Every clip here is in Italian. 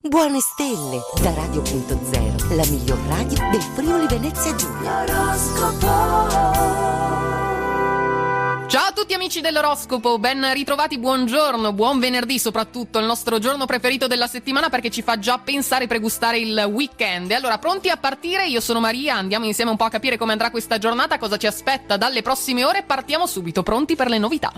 Buone stelle da Radio.0, la miglior radio del Friuli Venezia Giulia. Ciao a tutti amici dell'oroscopo, ben ritrovati, buongiorno, buon venerdì, soprattutto il nostro giorno preferito della settimana perché ci fa già pensare e pregustare il weekend. E allora, pronti a partire? Io sono Maria, andiamo insieme un po' a capire come andrà questa giornata, cosa ci aspetta dalle prossime ore. Partiamo subito, pronti per le novità.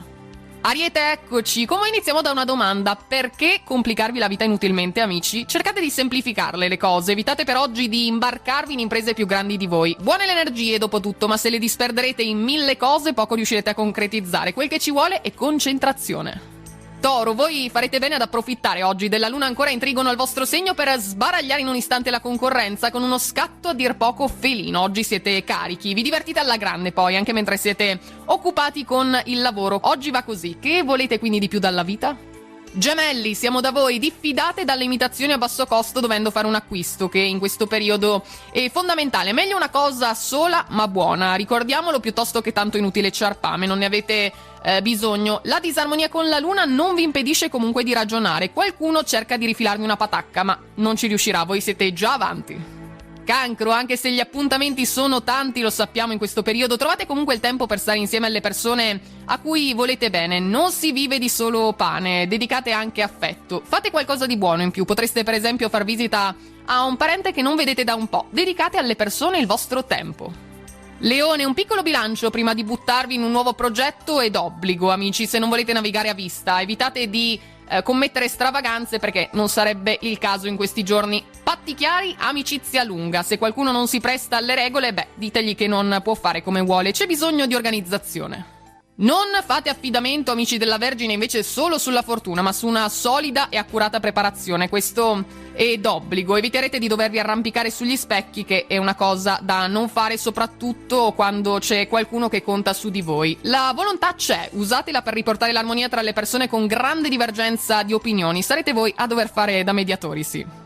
Ariete, eccoci. Come iniziamo da una domanda: perché complicarvi la vita inutilmente, amici? Cercate di semplificarle le cose, evitate per oggi di imbarcarvi in imprese più grandi di voi. Buone le energie dopo tutto, ma se le disperderete in 1000 cose poco riuscirete a concretizzare. Quel che ci vuole è concentrazione. Toro, voi farete bene ad approfittare oggi della luna ancora in trigono al vostro segno per sbaragliare in un istante la concorrenza con uno scatto a dir poco felino. Oggi siete carichi, vi divertite alla grande poi, anche mentre siete occupati con il lavoro. Oggi va così. Che volete quindi di più dalla vita? Gemelli, siamo da voi, diffidate dalle imitazioni a basso costo dovendo fare un acquisto che in questo periodo è fondamentale. Meglio una cosa sola ma buona, ricordiamolo, piuttosto che tanto inutile ciarpame, non ne avete bisogno. La disarmonia con la luna non vi impedisce comunque di ragionare. Qualcuno cerca di rifilarvi una patacca, ma non ci riuscirà, voi siete già avanti. Cancro, anche se gli appuntamenti sono tanti, lo sappiamo in questo periodo, trovate comunque il tempo per stare insieme alle persone a cui volete bene. Non si vive di solo pane, dedicate anche affetto. Fate qualcosa di buono in più, potreste per esempio far visita a un parente che non vedete da un po'. Dedicate alle persone il vostro tempo. Leone, un piccolo bilancio prima di buttarvi in un nuovo progetto ed obbligo, amici, se non volete navigare a vista. Evitate di commettere stravaganze perché non sarebbe il caso in questi giorni. Patti chiari, amicizia lunga. Se qualcuno non si presta alle regole, ditegli che non può fare come vuole. C'è bisogno di organizzazione. Non fate affidamento, amici della Vergine, invece solo sulla fortuna, ma su una solida e accurata preparazione. Questo è d'obbligo. Eviterete di dovervi arrampicare sugli specchi, che è una cosa da non fare, soprattutto quando c'è qualcuno che conta su di voi. La volontà c'è, usatela per riportare l'armonia tra le persone con grande divergenza di opinioni. Sarete voi a dover fare da mediatori, sì.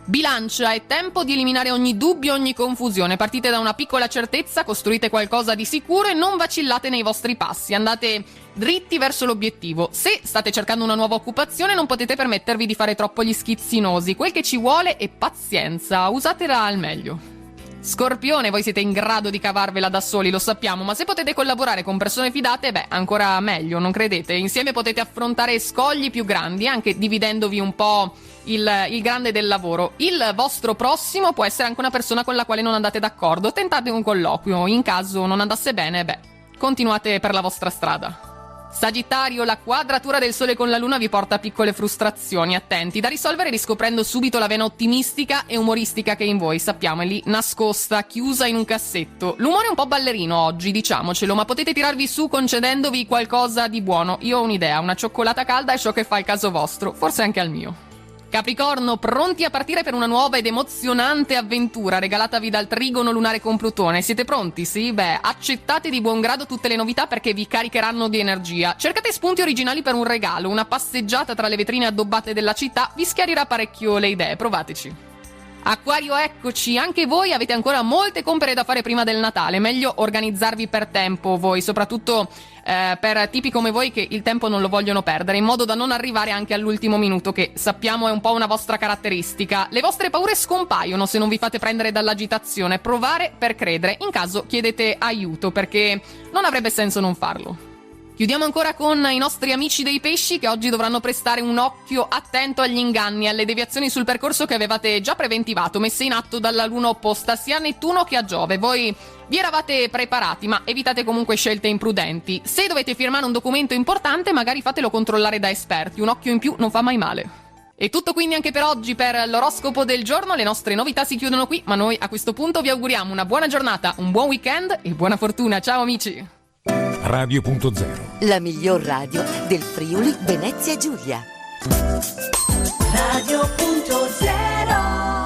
Bilancia, è tempo di eliminare ogni dubbio, ogni confusione. Partite da una piccola certezza, costruite qualcosa di sicuro e non vacillate nei vostri passi. Andate dritti verso l'obiettivo. Se state cercando una nuova occupazione, non potete permettervi di fare troppo gli schizzinosi. Quel che ci vuole è pazienza, usatela al meglio. Scorpione, voi siete in grado di cavarvela da soli, lo sappiamo, ma se potete collaborare con persone fidate, ancora meglio, non credete? Insieme potete affrontare scogli più grandi, anche dividendovi un po' il grande del lavoro. Il vostro prossimo può essere anche una persona con la quale non andate d'accordo. Tentate un colloquio, in caso non andasse bene, continuate per la vostra strada. Sagittario, la quadratura del sole con la luna vi porta a piccole frustrazioni, attenti, da risolvere riscoprendo subito la vena ottimistica e umoristica che è in voi, sappiamo, è lì nascosta, chiusa in un cassetto. L'umore è un po' ballerino oggi, diciamocelo, ma potete tirarvi su concedendovi qualcosa di buono. Io ho un'idea, una cioccolata calda è ciò che fa il caso vostro, forse anche al mio. Capricorno, pronti a partire per una nuova ed emozionante avventura regalatavi dal trigono lunare con Plutone. Siete pronti? Sì? Accettate di buon grado tutte le novità perché vi caricheranno di energia. Cercate spunti originali per un regalo, una passeggiata tra le vetrine addobbate della città vi schiarirà parecchio le idee, provateci. Acquario, eccoci, anche voi avete ancora molte compere da fare prima del Natale, meglio organizzarvi per tempo voi, soprattutto per tipi come voi che il tempo non lo vogliono perdere, in modo da non arrivare anche all'ultimo minuto, che sappiamo è un po' una vostra caratteristica. Le vostre paure scompaiono se non vi fate prendere dall'agitazione, provare per credere, in caso chiedete aiuto perché non avrebbe senso non farlo. Chiudiamo ancora con i nostri amici dei pesci che oggi dovranno prestare un occhio attento agli inganni, alle deviazioni sul percorso che avevate già preventivato, messe in atto dalla luna opposta sia a Nettuno che a Giove. Voi vi eravate preparati, ma evitate comunque scelte imprudenti. Se dovete firmare un documento importante, magari fatelo controllare da esperti, un occhio in più non fa mai male. E tutto quindi anche per oggi per l'oroscopo del giorno, le nostre novità si chiudono qui, ma noi a questo punto vi auguriamo una buona giornata, un buon weekend e buona fortuna. Ciao amici! Radio.0, la miglior radio del Friuli Venezia Giulia. Radio.0